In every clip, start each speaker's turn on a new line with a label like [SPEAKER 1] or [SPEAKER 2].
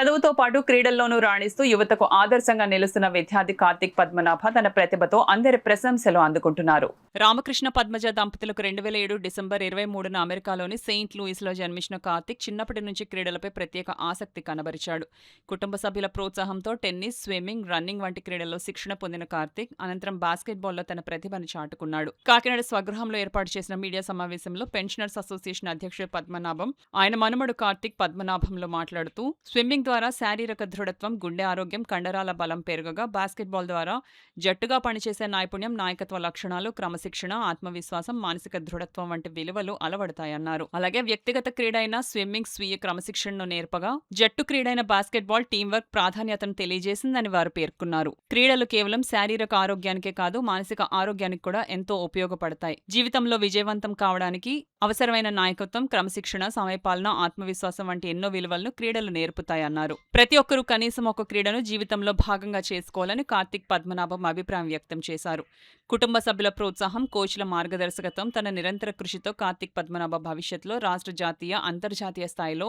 [SPEAKER 1] చదువుతో పాటు క్రీడల్లోనూ రాణిస్తూ యువతకు ఆదర్శంగా నిలుస్తున్న విద్యార్థి కార్తిక్ పద్మనాభ తన ప్రతిభతో అందరి ప్రశంసలు అందుకుంటున్నారు. రామకృష్ణ పద్మజ దంపతులకు 2007 డిసెంబర్ 23న అమెరికాలోని సెయింట్ లూయిస్లో జన్మించిన కార్తిక్ చిన్నప్పటి నుంచి క్రీడలపై ప్రత్యేక ఆసక్తి కనబరిచాడు. కుటుంబ సభ్యుల ప్రోత్సాహంతో టెన్నిస్, స్విమ్మింగ్, రన్నింగ్ వంటి క్రీడల్లో శిక్షణ పొందిన కార్తిక్ అనంతరం బాస్కెట్బాల్లో తన ప్రతిభను చాటుకున్నాడు. కాకినాడ స్వగృహంలో ఏర్పాటు చేసిన మీడియా సమావేశంలో పెన్షనర్స్ అసోసియేషన్ అధ్యక్షుడు పద్మనాభం, ఆయన మనుమడు కార్తిక్ పద్మనాభంలో మాట్లాడుతూ స్విమ్మింగ్ ద్వారా శారీరక దృఢత్వం, గుండె ఆరోగ్యం, కండరాల బలం పెరగగా బాస్కెట్బాల్ ద్వారా జట్టుగా పనిచేసే నైపుణ్యం, నాయకత్వ లక్షణాలు, క్రమశిక్షణ, ఆత్మవిశ్వాసం, మానసిక దృఢత్వం వంటి విలువలు అలవడతాయన్నారు. అలాగే వ్యక్తిగత క్రీడ అయిన స్విమ్మింగ్ స్వీయ క్రమశిక్షణను నేర్పగా జట్టు క్రీడైన బాస్కెట్బాల్ టీం వర్క్ ప్రాధాన్యతను తెలియజేసిందని వారు పేర్కొన్నారు. క్రీడలు కేవలం శారీరక ఆరోగ్యానికే కాదు, మానసిక ఆరోగ్యానికి కూడా ఎంతో ఉపయోగపడతాయి. జీవితంలో విజయవంతం కావడానికి అవసరమైన నాయకత్వం, క్రమశిక్షణ, సమయపాలన, ఆత్మవిశ్వాసం వంటి ఎన్నో విలువలను క్రీడలు నేర్పుతాయన్నారు. ప్రతి ఒక్కరూ కనీసం ఒక క్రీడను జీవితంలో భాగంగా చేసుకోవాలని కార్తిక్ పద్మనాభం అభిప్రాయం వ్యక్తం చేశారు. కుటుంబ సభ్యుల ప్రోత్సాహం, కోచ్ల మార్గదర్శకత్వం, తన నిరంతర కృషితో కార్తిక్ పద్మనాభ భవిష్యత్తులో రాష్ట్ర, జాతీయ, అంతర్జాతీయ స్థాయిలో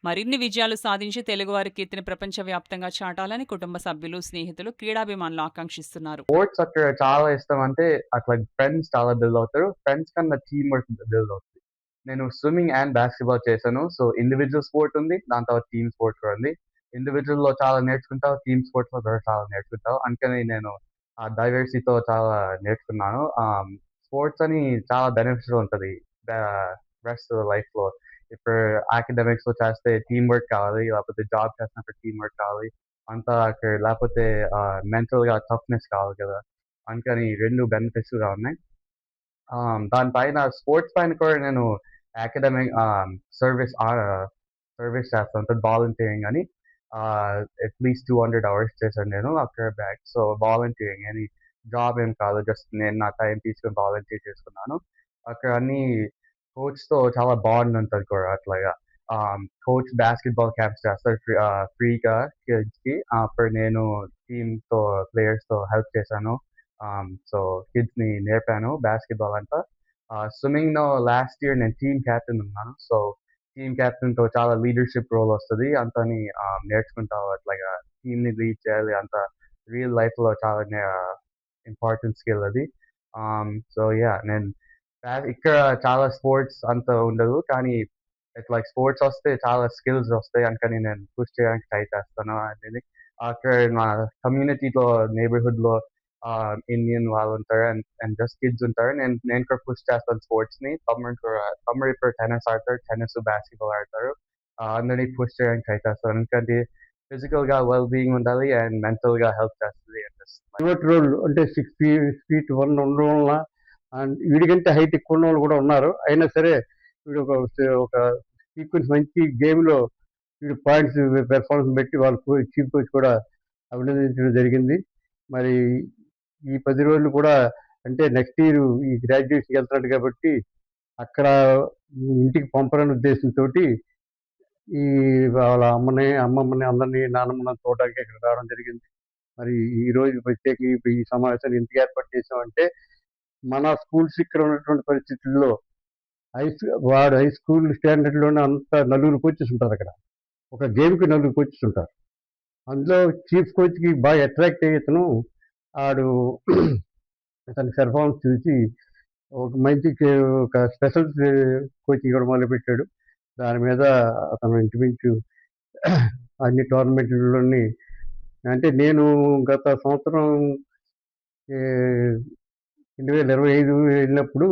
[SPEAKER 1] మరిన్ని విజయాలు సాధించి తెలుగువారి కీర్తిని ప్రపంచవ్యాప్తంగా చాటాలని కుటుంబ సభ్యులు, స్నేహితులు, క్రీడాభిమానులు ఆకాంక్షిస్తున్నారు.
[SPEAKER 2] స్పోర్ట్స్ అక్కడ చాలా ఇష్టం. అంటే అట్లా ఫ్రెండ్స్ చాలా బిల్డ్ అవుతారు. ఫ్రెండ్స్ కన్నా టీమ్ వర్క్ బిల్డ్ అవుతుంది. నేను స్విమ్మింగ్ అండ్ బాస్కెట్బాల్ చేశాను. సో ఇండివిజువల్ స్పోర్ట్ ఉంది, దాని తర్వాత టీమ్ స్పోర్ట్ కూడా ఉంది. ఇండివిజువల్ లో చాలా నేర్చుకుంటావు, టీమ్ స్పోర్ట్స్ లో కూడా చాలా నేర్చుకుంటావు. అందుకని నేను ఆ డైవర్సిటీతో చాలా నేర్చుకున్నాను. స్పోర్ట్స్ అని చాలా బెనిఫిట్స్ ఉంటుంది రెస్ట్ లైఫ్ లో. ఇప్పుడు అకాడమిక్స్ లో చేస్తే టీమ్ వర్క్ కావాలి, లేకపోతే జాబ్ చేసినప్పుడు టీమ్ వర్క్ కావాలి, అంతా అక్కడ లేకపోతే మెంటల్ గా టఫ్నెస్ కావాలి కదా. అందుకని రెండు బెనిఫిట్స్ గా ఉన్నాయి. దానిపైన స్పోర్ట్స్ పైన కూడా నేను అకాడమిక్ సర్వీస్ చేస్తాను, వాలంటీరింగ్ అని. అట్లీస్ట్ 200 hours చేశాను నేను అక్కడ బ్యాక్. సో వాలంటీరింగ్ అని జాబ్ ఏం కాదు, జస్ట్ నేను నా టైం తీసుకొని వాలంటీర్ చేసుకున్నాను. అక్కడ అన్ని కోచ్తో చాలా బాండ్ ఉంటుంది కూడా. అట్లాగా కోచ్ బాస్కెట్బాల్ క్యాంప్స్ చేస్తారు ఫ్రీగా కిడ్స్కి. అప్పుడు నేను టీమ్తో ప్లేయర్స్తో హెల్ప్ చేశాను. సో కిడ్స్ని నేర్పాను బాస్కెట్బాల్ అంతా. స్విమ్మింగ్లో లాస్ట్ ఇయర్ నేను టీమ్ క్యాప్టెన్ ఉన్నాను. సో టీమ్ క్యాప్టెన్తో చాలా లీడర్షిప్ రోల్ వస్తుంది. అంతని నేర్చుకుంటావు, అట్లాగా టీమ్ని లీడ్ చేయాలి. అంత రియల్ లైఫ్లో చాలా ఇంపార్టెంట్ స్కిల్ అది. సో యా, నేను ఇక్కడ చాలా స్పోర్ట్స్ అంత ఉండదు, కానీ ఇట్లా స్పోర్ట్స్ వస్తే చాలా స్కిల్స్ వస్తాయి. అందుకని నేను పుష్ చేయడానికి ట్రై చేస్తాను అనేది. అక్కడ నా కమ్యూనిటీలో, నైబర్హుడ్లో ఇండియన్ వాళ్ళు ఉంటారు అండ్ జస్ట్ కిడ్స్ ఉంటారు. నేను కూడా పుష్ చేస్తాను స్పోర్ట్స్ని. తమ్ముడు ఇప్పుడు టెన్నిస్ ఆడతారు, టెన్నిస్ బాస్కెట్బాల్ ఆడతారు. అందరినీ పుష్ చేయడానికి ట్రై చేస్తాను, ఎందుకంటే ఫిజికల్ గా వెల్ బీయింగ్ ఉండాలి అండ్ మెంటల్ గా హెల్ప్ చేస్తుంది.
[SPEAKER 3] అంటే 6 feet 1 ఉండడం వల్ల అండ్ వీడికంటే హైట్ ఎక్కువ ఉన్న వాళ్ళు కూడా ఉన్నారు. అయినా సరే వీడు ఒక సీక్వెన్స్ మంచి గేమ్లో వీడు పాయింట్స్ పెర్ఫార్మెన్స్ పెట్టి వాళ్ళు చీఫ్ కోచ్ కూడా అభినందించడం జరిగింది. మరి ఈ 10 రోజులు కూడా, అంటే నెక్స్ట్ ఇయర్ ఈ గ్రాడ్యుయేషన్కి వెళ్తున్నాడు కాబట్టి అక్కడ ఇంటికి పంపరని ఉద్దేశంతో ఈ వాళ్ళ అమ్మమ్మని అందరినీ, నాన్నమ్మని చూడడానికి ఇక్కడ రావడం జరిగింది. మరి ఈ రోజు ప్రత్యేకంగా ఈ సమావేశాన్ని ఎందుకు ఏర్పాటు చేసామంటే, మన స్కూల్స్ ఇక్కడ ఉన్నటువంటి పరిస్థితుల్లో వాడు హై స్కూల్ స్టాండర్డ్లోనే అంత 4 కోచెస్ ఉంటారు అక్కడ. ఒక గేమ్కి 4 కోచెస్ ఉంటారు. అందులో చీఫ్ కోచ్కి బాగా అట్రాక్ట్ అయ్యి ఆడు అతని పెర్ఫార్మెన్స్ చూసి ఒక మంచి ఒక స్పెషల్ కోచింగ్ కూడా మొదలుపెట్టాడు. దాని మీద అతను ఇంచుమించు అన్ని టోర్నమెంట్లలోని, అంటే నేను గత సంవత్సరం 2025 వెళ్ళినప్పుడు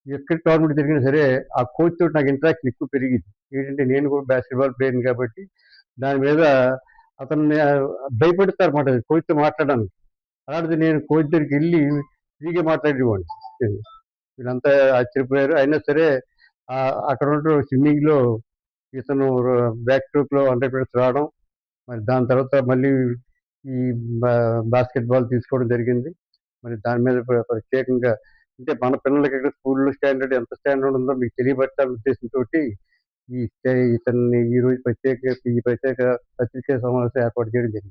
[SPEAKER 3] ఎక్కడ టోర్నమెంట్ జరిగినా సరే ఆ కోచ్ తోటి నాకు ఇంటరాక్షన్ ఎక్కువ పెరిగింది. ఏంటంటే నేను కూడా బాస్కెట్బాల్ ప్లేయర్ని కాబట్టి దాని మీద అతన్ని భయపడతారు అన్నమాట కోచ్తో మాట్లాడడానికి. అలాంటిది నేను కోచ్ దగ్గరికి వెళ్ళి ఫ్రీగా మాట్లాడేవాడిని. వీళ్ళంతా ఆశ్చర్యపోయారు. అయినా సరే అక్కడ ఉన్న స్విమ్మింగ్లో ఇతను బ్యాక్ స్ట్రోక్లో 100 meters రావడం, మరి దాని తర్వాత మళ్ళీ ఈ బాస్కెట్బాల్ తీసుకోవడం జరిగింది. మరి దాని మీద ప్రత్యేకంగా, అంటే మన పిల్లలకి ఇక్కడ స్కూల్లో స్టాండర్డ్ ఎంత స్టాండర్డ్ ఉందో మీకు తెలియబట్టాలనే ఉద్దేశంతో ఇతన్ని ఈ రోజు ఈ ప్రత్యేక పత్రికా సమావేశం ఏర్పాటు చేయడం జరిగింది.